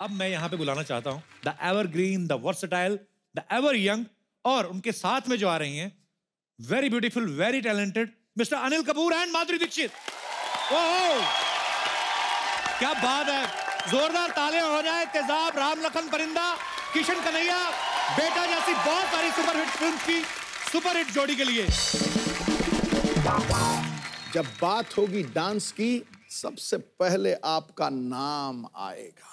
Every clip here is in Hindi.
अब मैं यहाँ पे बुलाना चाहता हूँ the evergreen, the versatile, the ever young, और उनके साथ में जो आ रही हैं very beautiful, very talented mister Anil Kapoor and Madhuri Dixit. ओह क्या बात है, जोरदार तालियां हो जाए। तेजाब, राम लखन परिंदा, किशन कन्हैया, बेटा जैसी बहुत सारी सुपरहिट फिल्म की सुपरहिट जोड़ी के लिए। जब बात होगी डांस की, सबसे पहले आपका नाम आएगा।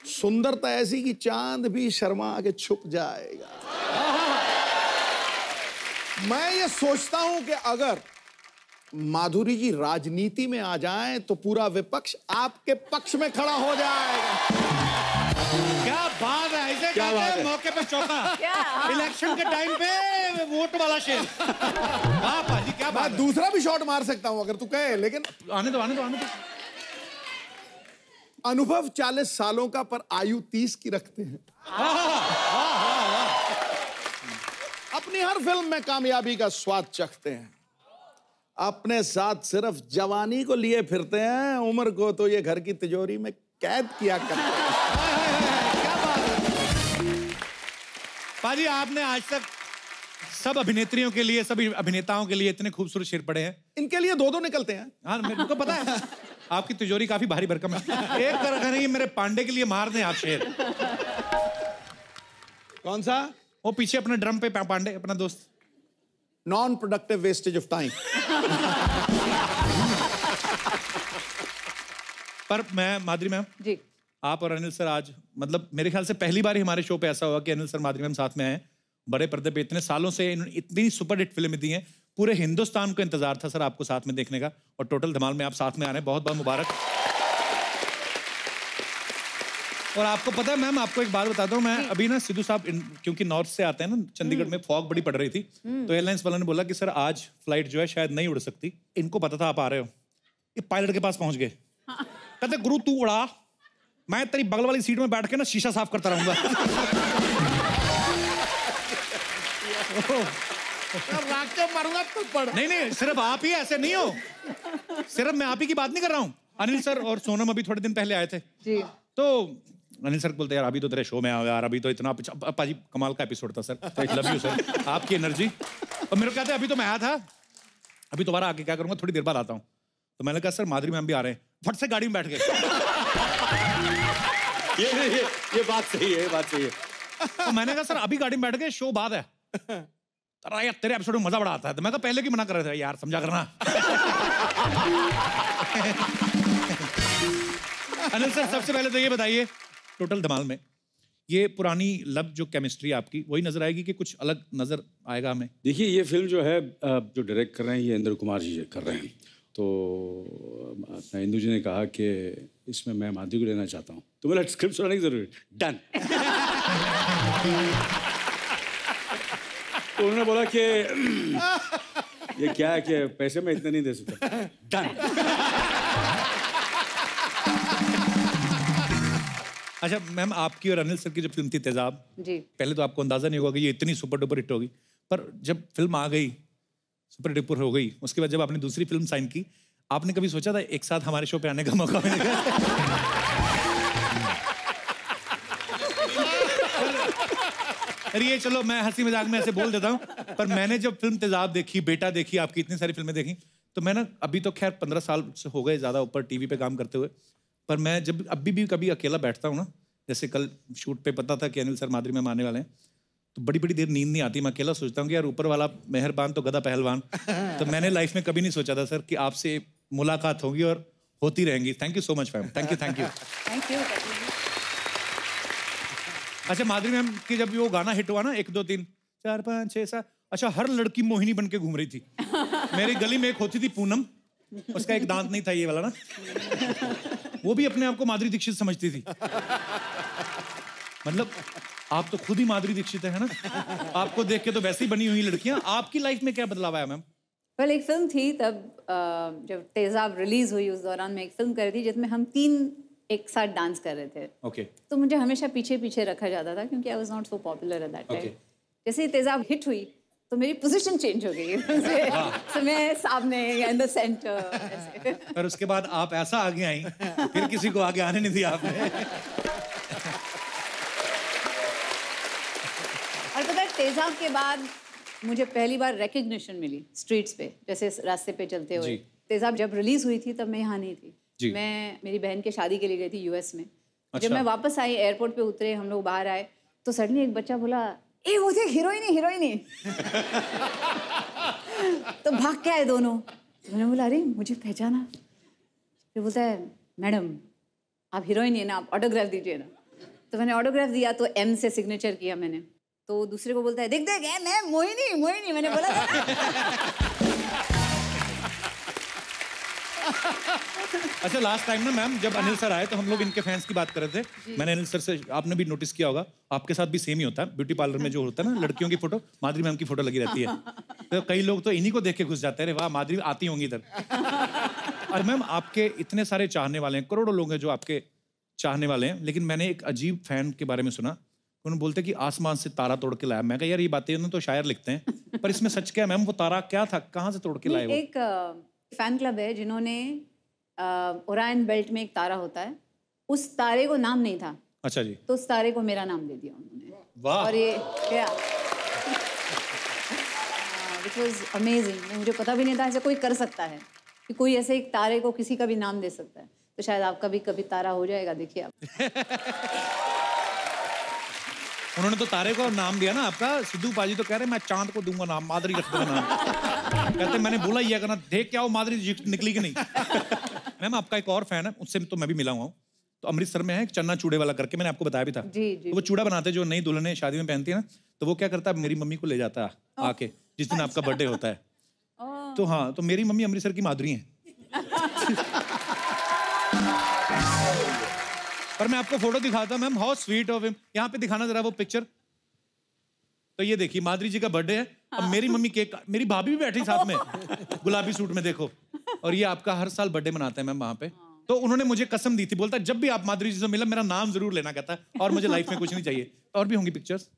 सुंदरता ऐसी कि चांद भी शर्मा के छुप जाएगा। मैं ये सोचता हूं कि अगर माधुरी जी राजनीति में आ जाएं तो पूरा विपक्ष आपके पक्ष में खड़ा हो जाएगा। क्या बात है, इसे कहते हैं मौके पे चौका। इलेक्शन के टाइम पे वोट वाला शेर। वाह पाजी, क्या बात है। दूसरा भी शॉट मार सकता हूं अगर तू कहे, लेकिन आने दो। अनुभव 40 सालों का, पर आयु 30 की रखते हैं। अपनी हर फिल्म में कामयाबी का स्वाद चखते हैं। अपने साथ सिर्फ जवानी को लिए फिरते हैं, उम्र को तो ये घर की तिजोरी में कैद किया करते हैं। क्या बात है पाजी, आपने आज तक सब अभिनेत्रियों के लिए, सभी अभिनेताओं के लिए इतने खूबसूरत शेर पढ़े हैं। इनके लिए दो निकलते हैं। हाँ, मेरे को पता है आपकी तिजोरी काफी भारी भरकम है। एक तरह नहीं, मेरे पांडे के लिए मार दें आप शेर। कौन सा? वो पीछे अपने ड्रम पे पांडे, अपना दोस्त। Non productive wastage of time. पर मैं, माधुरी मैम जी, आप और अनिल सर आज, मतलब मेरे ख्याल से पहली बार ही हमारे शो पे ऐसा हुआ कि अनिल सर, माधुरी मैम साथ में आए। बड़े पर्दे पे इतने सालों से इतनी सुपरहिट फिल्में दी हैं, पूरे हिंदुस्तान को इंतजार था सर आपको साथ में देखने का, और टोटल धमाल में आप साथ में आ रहे हैं। बहुत बहुत मुबारक। और आपको पता है मैम, आपको एक बात बताता हूँ मैं, अभी ना सिद्धू साहब क्योंकि नॉर्थ से आते हैं ना, चंडीगढ़ में फॉग बड़ी पड़ रही थी, तो एयरलाइंस वालों ने बोला कि सर आज फ्लाइट जो है शायद नहीं उड़ सकती। इनको पता था आप आ रहे हो, ये पायलट के पास पहुंच गए। कहते गुरु तू उड़ा, मैं तेरी बगल वाली सीट में बैठ के ना शीशा साफ करता रहूंगा। मरूंगा तो पड़। नहीं, सिर्फ आप ही ऐसे नहीं हो, सिर्फ मैं आप ही की बात नहीं कर रहा हूँ। अनिल सर और सोनम अभी थोड़े दिन पहले आए थे जी, तो अनिल सर बोलते यार अभी तो तेरे शो में आओ यार, अभी तो इतना पाजी कमाल का एपिसोड था सर, लव यू सर, आपकी एनर्जी। और मेरे को कहते अभी तो मैं आया था, अभी दोबारा आके क्या करूंगा, थोड़ी देर बाद आता हूँ। तो मैंने कहा सर माधुरी मैम भी आ रहे हैं, फट से गाड़ी में बैठ गए। ये बात सही है, ये बात सही है। तो मैंने कहा सर अभी गाड़ी में बैठ गए, शो बाद है। यार तेरे एपिसोड में मजा बड़ा आता है। तो मैं कहा पहले की मना कर रहे थे यार, समझा करना। अनिल सर सबसे पहले तो ये बताइए, टोटल धमाल में ये पुरानी लव जो केमिस्ट्री आपकी वही नजर आएगी कि कुछ अलग नजर आएगा हमें? देखिए ये फिल्म जो है, जो डायरेक्ट कर रहे हैं ये इंद्र कुमार जी कर रहे हैं, तो अपना इंदु जी ने कहा कि इसमें मैं माधुरी को लेना चाहता हूँ, तो बोला स्क्रिप्ट सुनाने की जरूरत, डन। तो उन्होंने बोला कि ये क्या है कि पैसे में इतने नहीं दे सकता, डन। अच्छा मैम, आपकी और अनिल सर की जब फिल्म थी तेजाब जी, पहले तो आपको अंदाजा नहीं होगा कि ये इतनी सुपर डुपर हिट होगी, पर जब फिल्म आ गई, सुपर डुपर हो गई, उसके बाद जब आपने दूसरी फिल्म साइन की, आपने कभी सोचा था एक साथ हमारे शो पे आने का मौका मिलेगा? अरे ये चलो मैं हंसी मजाक में ऐसे बोल देता हूँ, पर मैंने जब फिल्म तेजाब देखी, बेटा देखी, आपकी इतनी सारी फिल्में देखी, तो मैं ना, अभी तो खैर 15 साल से हो गए ज़्यादा ऊपर टीवी पे काम करते हुए, पर मैं जब अभी भी कभी अकेला बैठता हूँ ना, जैसे कल शूट पे पता था कि अनिल सर माधुरी मैम आने वाले हैं, तो बड़ी बड़ी देर नींद नहीं आती, मैं अकेला सोचता हूँ कि यार ऊपर वाला मेहरबान तो गधा पहलवान। तो मैंने लाइफ में कभी नहीं सोचा था सर कि आपसे मुलाकात होगी और होती रहेंगी। Thank you so much ma'am, thank you. Thank you. अच्छा माधुरी मैम की जब वो गाना हिट हुआ ना, 1 2 3 4 5 6 7, अच्छा हर लड़की मोहिनी बन के घूम रही थी। मेरी गली में एक होती थी पूनम, उसका एक दांत नहीं था ये वाला ना, वो भी अपने आप को माधुरी दीक्षित समझती थी। मतलब आप तो खुद ही माधुरी दीक्षित है ना, आपको देख के तो वैसे ही बनी हुई लड़कियां। आपकी लाइफ में क्या बदलाव आया मैम? वेल एक फिल्म थी तब, जब तेजाब रिलीज हुई उस दौरान मैं एक फिल्म कर रही थी जिसमें हम 3 एक साथ डांस कर रहे थे। ओके। तो मुझे हमेशा पीछे पीछे रखा जाता था क्योंकि I was not so popular at that time. जैसे ही तेजाब हिट हुई तो तो मेरी पोजीशन चेंज हो गई so मैं सामने इन द सेंटर। पर उसके बाद आप ऐसा आगे आई, फिर किसी को आगे आने नहीं दिया आपने। और पता है तेजाब के बाद मुझे पहली बार रिकग्निशन मिली स्ट्रीट्स पे, जैसे रास्ते पे चलते हुए। तेजाब जब रिलीज हुई थी तब मैं यहाँ नहीं थी, मैं मेरी बहन के शादी के लिए गई थी यूएस में। जब मैं वापस आई, एयरपोर्ट पे उतरे, हम लोग बाहर आए, तो सडनली एक बच्चा बोला, ए वो देख हीरोइन ही। तो भाग के आए दोनों। तो मैंने बोला अरे मुझे पहचाना। फिर बोलता है मैडम आप हीरोइन है ना, आप ऑटोग्राफ दीजिए ना। तो मैंने ऑटोग्राफ दिया, तो एम से सिग्नेचर किया मैंने। तो दूसरे को बोलता है देख मैं मोहिनी। मैंने बोला अच्छा, लास्ट टाइम ना मैम जब अनिल सर आए तो हम लोग इनके फैंस की बात कर रहे थे। मैंने अनिल सर से, आपने भी नोटिस किया होगा, आपके साथ भी सेम ही होता है। ब्यूटी पार्लर में जो होता है ना, लड़कियों की फोटो, माधुरी मैम की फोटो लगी रहती है। तो कई लोग तो इन्हीं को देख के घुस जाते हैं, वाह माधुरी आती होंगी इधर। और मैम आपके इतने सारे चाहने वाले हैं, करोड़ों लोग हैं जो आपके चाहने वाले हैं, लेकिन मैंने एक अजीब फैन के बारे में सुना, उन्होंने बोलते कि आसमान से तारा तोड़ के लाया। मैं कहा यार ये बातें उन्होंने तो शायर लिखते हैं, पर इसमें सच क्या है मैम? वो तारा क्या था, कहाँ से तोड़ के लाए? वो एक फैन क्लब है जिन्होंने ओरायन बेल्ट में एक तारा होता है, उस तारे को नाम नहीं था। अच्छा जी। तो उस तारे को मेरा नाम दे दिया उन्होंने। वाह। और ये क्या विच वाज अमेजिंग। मुझे पता भी नहीं था ऐसे कोई कर सकता है, कि कोई ऐसे एक तारे को किसी का भी नाम दे सकता है। तो शायद आपका भी कभी तारा हो जाएगा, देखिए आप। उन्होंने तो तारे को नाम दिया ना आपका। सिद्धू पाजी तो कह रहे मैं चांद को दूंगा नाम, माधुरी रख दूंगा नाम। कहते मैंने बोला ये करना, देख क्या वो माधुरी निकली कि नहीं। मैम आपका एक और फैन है, उससे तो मैं भी मिला हुआ हूँ। तो अमृतसर में है एक चन्ना चूड़े वाला करके, मैंने आपको बताया भी था। जी। तो वो चूड़ा बनाते जो नई दुल्हने शादी में पहनती है ना, तो वो क्या करता है, मेरी मम्मी को ले जाता है आके जिस दिन आपका बर्थडे होता है। तो हाँ, तो मेरी मम्मी अमृतसर की माधुरी है। पर मैं आपको फोटो दिखाता हूं ma'am, how sweet of him. यहाँ पे दिखाना जरा वो पिक्चर। तो ये देखिए माधुरी जी का बर्थडे है, अब मेरी मम्मी केक, मेरी भाभी भी बैठी साथ में गुलाबी सूट में, देखो। और ये आपका हर साल बर्थडे मनाते हैं मैम वहाँ पे। तो उन्होंने मुझे कसम दी थी, बोलता जब भी आप माधुरी जी से मिला मेरा नाम जरूर लेना, कहता और मुझे लाइफ में कुछ नहीं चाहिए। और भी होंगी पिक्चर्स।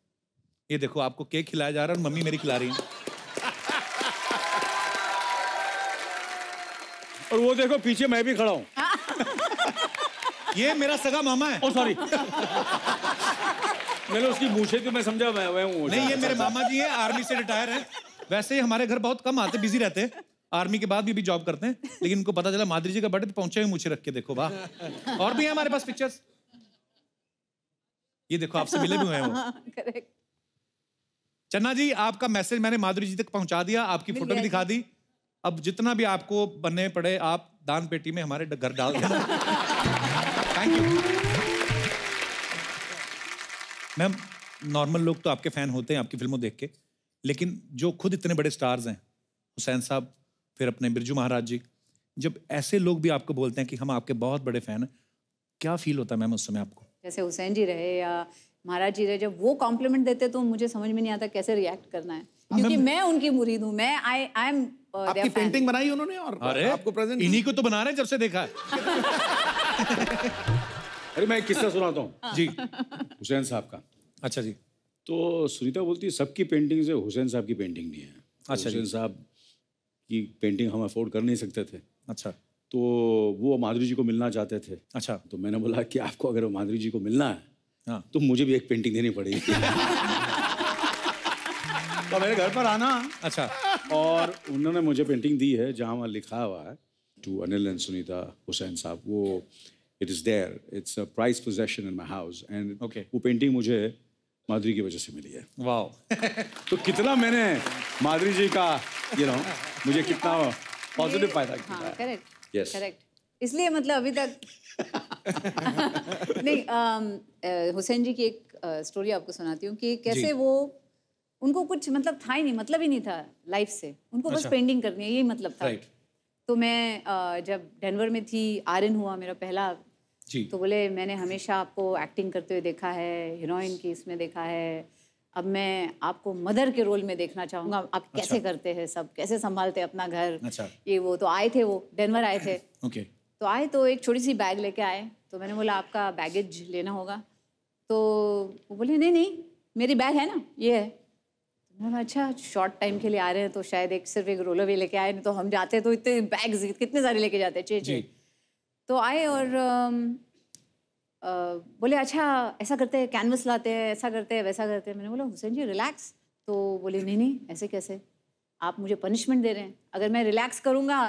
ये देखो आपको केक खिलाया जा रहा है और मम्मी मेरी खिला रही है। और वो देखो पीछे मैं भी खड़ा हूँ। ये मेरा सगा मामा है। ओ सॉरी। मैंने उसकी मूछें तो मैं समझा मैं हूँ। नहीं, ये मेरे मामा जी हैं, आर्मी से रिटायर हैं। वैसे ही हमारे घर बहुत कम आते, बिजी रहते हैं, आर्मी के बाद भी जॉब करते हैं। लेकिन उनको पता चला माधुरी जी का बर्थडे, तो पहुंचे हुए मूछें रख के, देखो वाह। और भी है हमारे पास पिक्चर्स। ये देखो आपसे मिले भी हुए हैं वो। चन्ना जी आपका मैसेज मैंने माधुरी जी तक पहुंचा दिया, आपकी फोटो भी दिखा दी। अब जितना भी आपको बनने पड़े आप दान पेटी में हमारे घर डाल देना। Thank you ma'am. नॉर्मल लोग तो आपके फैन होते हैं आपकी फिल्मों देख के, लेकिन जो खुद इतने बड़े स्टार्स हैं, हुसैन साहब, फिर अपने बिरजू महाराज जी, जब ऐसे लोग भी आपको बोलते हैं कि हम आपके बहुत बड़े फैन हैं, क्या फील होता है मैम उस समय आपको? जैसे हुसैन जी रहे या महाराज जी रहे, जब वो कॉम्प्लीमेंट देते तो मुझे समझ में नहीं आता कैसे रिएक्ट करना है, क्योंकि मैं उनकी मुरीद हूँ। मैं आई एम आपकी पेंटिंग बनाई उन्होंने और अरे आपको प्रेजेंट इन्हीं को तो बना रहे हैं जब से देखा है। अरे मैं एक किस्सा सुनाता हूँ जी। हुसैन साहब का। अच्छा जी। तो सुनीता बोलती है सबकी पेंटिंग से हुसैन साहब की पेंटिंग नहीं है। अच्छा हुसैन साहब की पेंटिंग हम अफोर्ड कर नहीं सकते थे। अच्छा। तो वो माधुरी जी को मिलना चाहते थे। अच्छा। तो मैंने बोला कि आपको अगर माधुरी जी को मिलना है, हाँ, तो मुझे भी एक पेंटिंग देनी पड़ेगी। तो मेरे घर पर आना। अच्छा। और उन्होंने मुझे पेंटिंग दी है जहाँ वहाँ लिखा हुआ है टू अनिल एंड सुनीता हुसैन साहब। वो it is there, it's a prize possession in my house. And वो पेंटिंग मुझे माधुरी की वजह से मिली है। वाह। तो कितना मैंने माधुरी जी का मुझे कितना पॉजिटिव फायदा किया। करेक्ट। Yes correct. इसलिए मतलब अभी तक नहीं, हुसैन जी की एक स्टोरी आपको सुनाती हूँ कि कैसे वो, उनको कुछ मतलब था ही नहीं, मतलब ही नहीं था लाइफ से, उनको बस पेंटिंग करनी है, यही मतलब था। तो मैं जब डेनवर में थी, आर्यन हुआ मेरा पहला जी, तो बोले मैंने हमेशा आपको एक्टिंग करते हुए देखा है, हीरोइन की इसमें देखा है, अब मैं आपको मदर के रोल में देखना चाहूँगा, आप कैसे करते हैं सब, कैसे संभालते हैं अपना घर। ये वो तो आए थे, वो डेनवर आए थे। तो आए तो एक छोटी सी बैग लेके आए, तो मैंने बोला आपका बैगेज लेना होगा। तो वो बोले नहीं नहीं मेरी बैग है ना, ये है। अच्छा शॉर्ट टाइम के लिए आ रहे हैं तो शायद सिर्फ एक रोलर वे लेके आए, नहीं तो हम जाते तो इतने बैग्स कितने सारे लेके जाते चे। तो आए और बोले अच्छा ऐसा करते हैं, कैनवस लाते हैं, ऐसा करते हैं, वैसा करते हैं। मैंने बोला हुसैन जी रिलैक्स। तो बोले नहीं ऐसे कैसे, आप मुझे पनिशमेंट दे रहे हैं। अगर मैं रिलैक्स करूँगा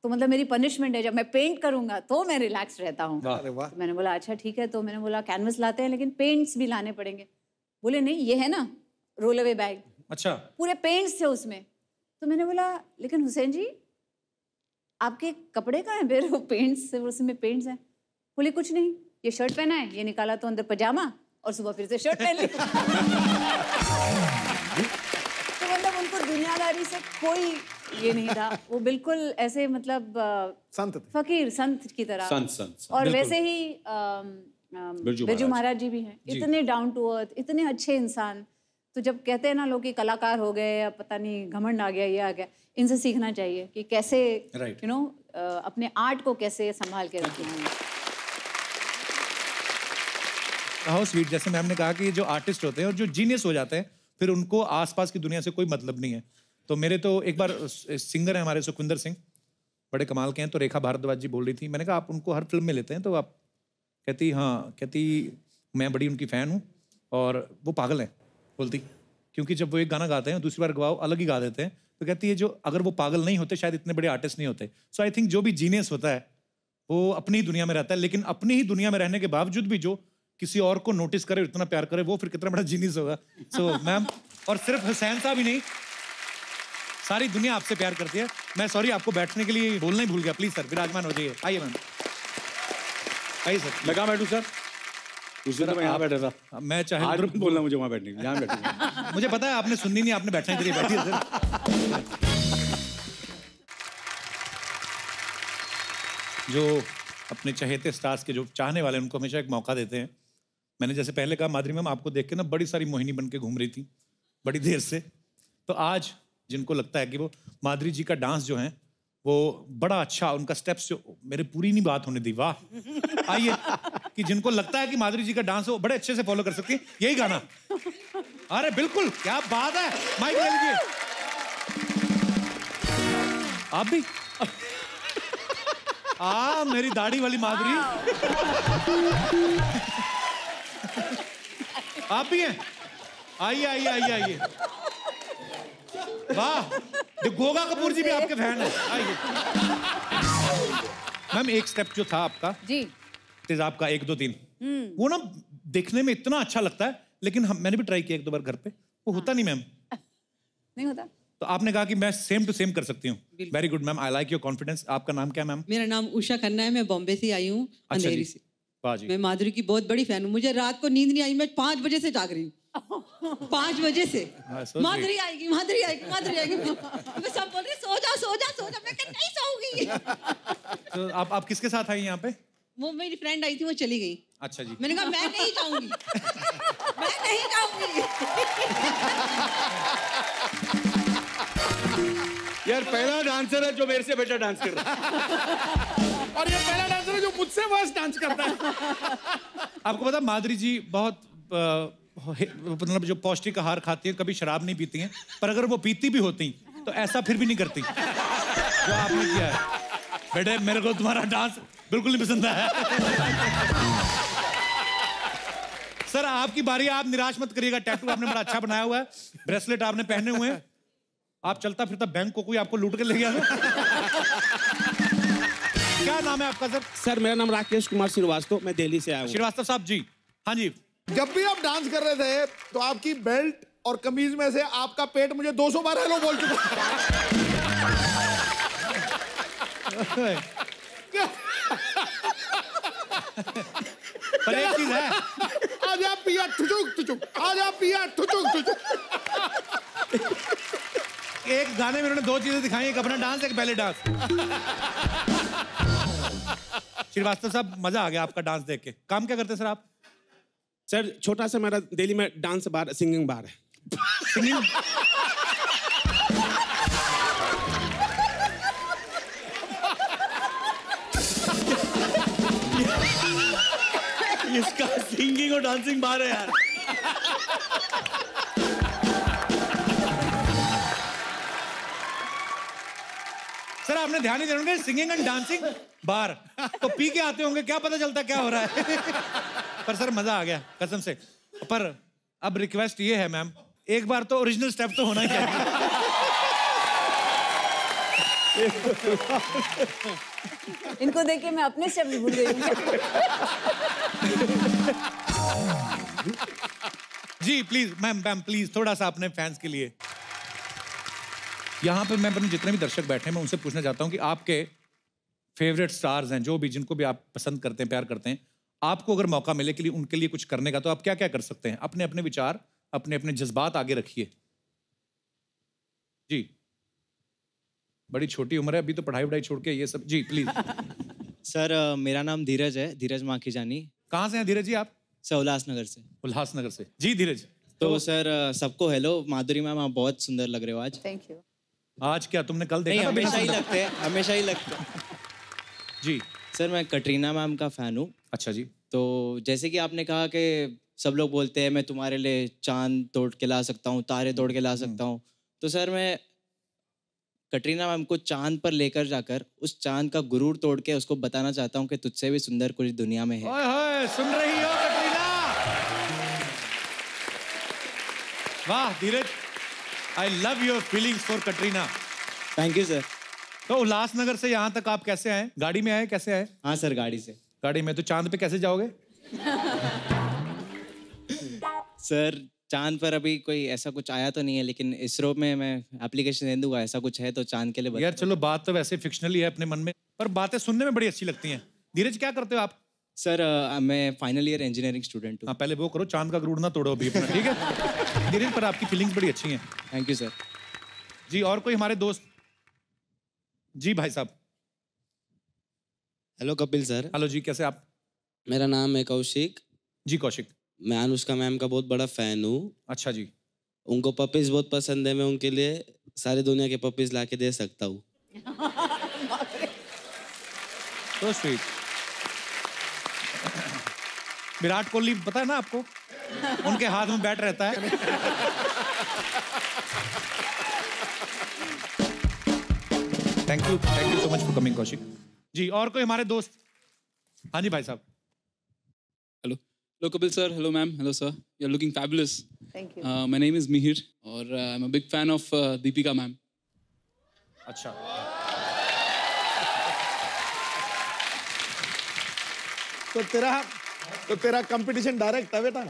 तो मतलब मेरी पनिशमेंट है, जब मैं पेंट करूँगा तो मैं रिलैक्स रहता हूँ। तो मैंने बोला अच्छा ठीक है। तो मैंने बोला कैनवस लाते हैं लेकिन पेंट्स भी लाने पड़ेंगे। बोले नहीं ये है ना रोल अवे बैग, अच्छा पूरे पेंट्स थे उसमें। तो मैंने बोला लेकिन हुसैन जी आपके कपड़े कहाँ हैं फिर, वो पेंट्स उसमें पेंट्स हैं। बोले कुछ नहीं, ये शर्ट पहना है, ये निकाला तो अंदर पजामा और सुबह फिर से शर्ट पहन ली। तो मतलब उनको दुनियादारी से कोई ये नहीं था, वो बिल्कुल ऐसे मतलब संत थे, फकीर संत की तरह। संत और वैसे ही बिरजू महाराज जी भी हैं, इतने डाउन टू अर्थ, इतने अच्छे इंसान। तो जब कहते हैं ना लोग कि कलाकार हो गए या पता नहीं घमंड आ गया ये आ गया, इनसे सीखना चाहिए कि कैसे यू नो अपने आर्ट को कैसे संभाल के रखना है। हाउ स्वीट, जैसे मैम ने कहा कि जो आर्टिस्ट होते हैं और जो जीनियस हो जाते हैं फिर उनको आसपास की दुनिया से कोई मतलब नहीं है। तो मेरे तो एक बार सिंगर है हमारे सुखविंदर सिंह, बड़े कमाल के हैं। तो रेखा भारद्वाज जी बोल रही थी, मैंने कहा आप उनको हर फिल्म में लेते हैं तो आप, कहती हाँ, कहती मैं बड़ी उनकी फ़ैन हूँ और वो पागल हैं। बोलती क्योंकि जब वो एक गाना गाते हैं दूसरी बार गवाओ अलग ही गा देते हैं। तो कहती है जो अगर वो पागल नहीं होते शायद इतने बड़े आर्टिस्ट नहीं होते। सो आई थिंक जो भी जीनियस होता है वो अपनी ही दुनिया में रहता है, लेकिन अपनी ही दुनिया में रहने के बावजूद भी जो किसी और को नोटिस करे, इतना प्यार करे, वो फिर कितना बड़ा जीनियस होगा। सो मैम, और सिर्फ हुसैन साहब ही नहीं, सारी दुनिया आपसे प्यार करती है। मैं सॉरी आपको बैठने के लिए बोलना ही भूल गया। प्लीज सर विराजमान हो जाइए। आइए मैम, आइए सर। मैं कहाँ बैठूं सर? उस दिन तो मैं यहाँ बैठा था। मैं चाहे आज मत बोलना मुझे वहाँ बैठने, यहाँ बैठूंगा। मुझे पता है आपने सुननी नहीं, आपने बैठने के लिए बैठी है सर। जो अपने चहेते स्टार्स के जो चाहने वाले उनको हमेशा एक मौका देते हैं। मैंने जैसे पहले कहा माधुरी मैम आपको देख के ना बड़ी सारी मोहिनी बन के घूम रही थी बड़ी देर से। तो आज जिनको लगता है कि वो माधुरी जी का डांस जो है वो बड़ा अच्छा, उनका स्टेप्स जो, मेरे पूरी नहीं बात होने दी, वाह। आइए कि जिनको लगता है कि माधुरी जी का डांस वो बड़े अच्छे से फॉलो कर सकती है, यही गाना। अरे बिल्कुल, क्या बात है। माइक ले लीजिए आप भी। मेरी दाढ़ी वाली माधुरी आप भी हैं? आइए आइए आइए आइए। वाह, गोगा कपूर जी भी आपके फैन हैं। आइए मैम, एक स्टेप जो था आपका जी, तेजाब का 1 2 3, वो ना देखने में इतना अच्छा लगता है, लेकिन मैंने भी ट्राई किया 1 2 बार घर पे, वो होता नहीं मैम। नहीं होता। तो आपने कहा कि मैं सेम टू सेम कर सकती हूँ। Very good ma'am, I like your confidence. आपका नाम क्या मैम? मेरा नाम उषा खन्ना है, मैं बॉम्बे से आई हूँ, अंधेरी से। मैं माधुरी की बहुत बड़ी फैन हूँ। मुझे रात को नींद नहीं आई, मैं 5 बजे से जाग रही हूँ। 5 बजे से माधुरी आएगी, माधुरी आएगी, माधुरी आएगी। मैं सब बोल रही सो जा सो जा सो जा, मैं नहीं सोऊंगी। तो आप किसके साथ आई यहाँ पे? वो मेरी फ्रेंड आई थी, वो चली गई। अच्छा जी। मैंने कहा मैं नहीं जाऊंगी, मैं नहीं जाऊंगी। यार पहला डांसर है जो मेरे से बेटर डांस कर रहा है। और ये पहला डांसर है जो मुझसे वर्स्ट डांस करता है। आपको पता माधुरी जी बहुत मतलब जो पौष्टिक आहार खाती हैं, कभी शराब नहीं पीती हैं, पर अगर वो पीती भी होती तो ऐसा फिर भी नहीं करती जो आपने किया है। बेटे मेरे को तुम्हारा डांस बिल्कुल नहीं पसंद आया। सर आपकी बारी, आप निराश मत करिएगा। टैटू आपने बड़ा अच्छा बनाया हुआ है, ब्रेसलेट आपने पहने हुए हैं, आप चलता फिरता बैंक को कोई आपको लूट के ले गया था। क्या नाम है आपका सर? सर मेरा नाम राकेश कुमार श्रीवास्तव, मैं दिल्ली से आया हूँ। श्रीवास्तव साहब जी। हाँ जी। जब भी आप डांस कर रहे थे तो आपकी बेल्ट और कमीज में से आपका पेट मुझे 200 बार हेलो बोल चुका है। पर एक चीज है, आज आप पिया ठुचुक ठुचुक, आज आप पिया ठुचुक ठुचुक। एक गाने में उन्होंने 2 चीजें दिखाई, एक अपना डांस, एक बैले डांस। श्रीवास्तव साहब मजा आ गया आपका डांस देख के। काम क्या करते हैं सर आप? सर छोटा सा मेरा दिल्ली में डांस बार, सिंगिंग बार है। सिंगिंग? इसका सिंगिंग और डांसिंग बार है यार। आपने ध्यान नहीं देना होंगे, सिंगिंग एंड डांसिंग बार तो पी के आते होंगे, क्या पता चलता क्या हो रहा है। पर सर मजा आ गया कसम से। पर अब रिक्वेस्ट ये है मैम, एक बार तो ओरिजिनल स्टेप तो होना ही चाहिए। इनको देख के मैं अपने स्टेप भूल गई हूँ। जी प्लीज मैम प्लीज थोड़ा सा अपने फैंस के लिए। यहाँ पे मैं अपने जितने भी दर्शक बैठे हैं मैं उनसे पूछना चाहता हूँ कि आपके फेवरेट स्टार्स हैं, जो भी जिनको भी आप पसंद करते हैं, प्यार करते हैं, आपको अगर मौका मिले कि उनके लिए कुछ करने का, तो आप क्या क्या कर सकते हैं? अपने अपने विचार, अपने अपने जज्बात आगे रखिए। जी बड़ी छोटी उम्र है अभी तो, पढ़ाई वढ़ाई छोड़ के ये सब। जी प्लीज। सर मेरा नाम धीरज है, धीरज माखीजानी। कहाँ से हैं धीरज जी आप? सर उल्लासनगर से। उल्लासनगर से। जी धीरज। तो सर सबको हेलो। माधुरी मैम आप बहुत सुंदर लग रहे हो आज। Thank you. आज क्या तुमने कल देखा? नहीं, हमेशा ही लगते हैं, हमेशा ही लगते हैं। जी सर मैं कटरीना मैम का फैन हूँ। अच्छा जी। तो जैसे कि आपने कहा कि सब लोग बोलते हैं मैं तुम्हारे लिए चांद तोड़ के ला सकता हूँ, तारे तोड़ के ला सकता हूँ, तो सर मैं कटरीना मैम को चांद पर लेकर जाकर उस चांद का गुरूर तोड़ के उसको बताना चाहता हूँ कि तुझसे भी सुंदर कुछ दुनिया में है। ओए होए, सुन रही हो कटरीना? वाह Dheeraj, I love your feelings for Katrina. Thank you sir. तो उल्लासनगर से यहाँ तक आप कैसे आए? गाड़ी में आए? कैसे आए? हाँ सर गाड़ी से। गाड़ी में? तो चांद पे कैसे जाओगे? सर चांद पर अभी कोई ऐसा कुछ आया तो नहीं है, लेकिन इसरो में मैं एप्लीकेशन दे दूंगा, ऐसा कुछ है तो चांद के लिए यार चलो बात तो वैसे फिक्शनल ही है अपने मन में, पर बातें सुनने में बड़ी अच्छी लगती हैं। धीरज क्या करते हो आप? सर मैं फाइनल ईयर इंजीनियरिंग स्टूडेंट हूँ। हाँ पहले वो करो, चांद का गुरूर ना तोड़ो अभी अपना, ठीक है? धीरज पर आपकी फीलिंग्स बड़ी अच्छी हैं। Thank you sir. जी और कोई हमारे दोस्त? जी भाई साहब। Hello Kapil sir. हेलो जी, कैसे आप? मेरा नाम है कौशिक। जी कौशिक। मैं अनुष्का मैम का बहुत बड़ा फैन हूँ। अच्छा जी। उनको पपीज बहुत पसंद है, मैं उनके लिए सारी दुनिया के पपीज ला के दे सकता हूँ। तो स्वीट। विराट कोहली पता है ना आपको? उनके हाथ में बैट रहता है। Thank you so much for coming Kaushik ji. और कोई हमारे दोस्त? हाँ जी भाई साहब। Hello hello Kapil sir, hello ma'am, hello sir, you are looking fabulous. Thank you. My name is Mihir और I am a big fan of Deepika ma'am. अच्छा। तो तेरा कंपटीशन डायरेक्ट है बेटा।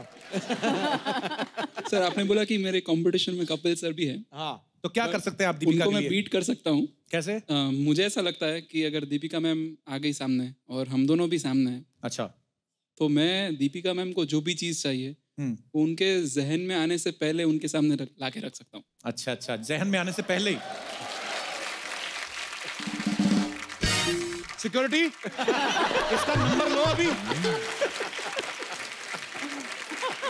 सर आपने बोला कि मेरे कंपटीशन में कपिल सर भी है। हाँ तो क्या कर सकते हैं आप दीपिका उनको के मैं लिए? बीट कर सकता हूँ। कैसे? मुझे ऐसा लगता है कि अगर दीपिका मैम आ गई सामने और हम दोनों भी सामने हैं, अच्छा, तो मैं दीपिका मैम को जो भी चीज चाहिए वो उनके जहन में आने से पहले उनके सामने ला के रख सकता हूँ। अच्छा अच्छा, जहन में आने से पहले ही। सिक्योरिटी इसका नंबर लो अभी।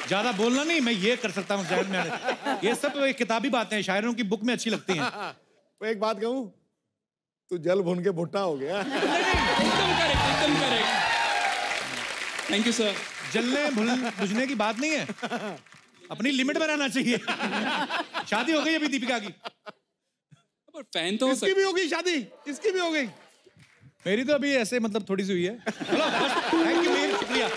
ज्यादा बोलना नहीं, मैं ये कर सकता हूँ जहन में आने। ये सब तो किताबी बातें हैं, शायरों की बुक में अच्छी लगती हैं। तो एक बात कहूँ, तू जल भुन के भुट्टा हो गया। एकदम करेक्ट, एकदम करेक्ट। Thank you sir. जलने बुझने की बात नहीं है, अपनी लिमिट में रहना चाहिए। शादी हो गई अभी दीपिका की? पर फैन तो इसकी भी हो गई शादी, इसकी भी हो गई। मेरी तो अभी ऐसे मतलब थोड़ी सी हुई है। चलो बस, थैंक यू, शुक्रिया।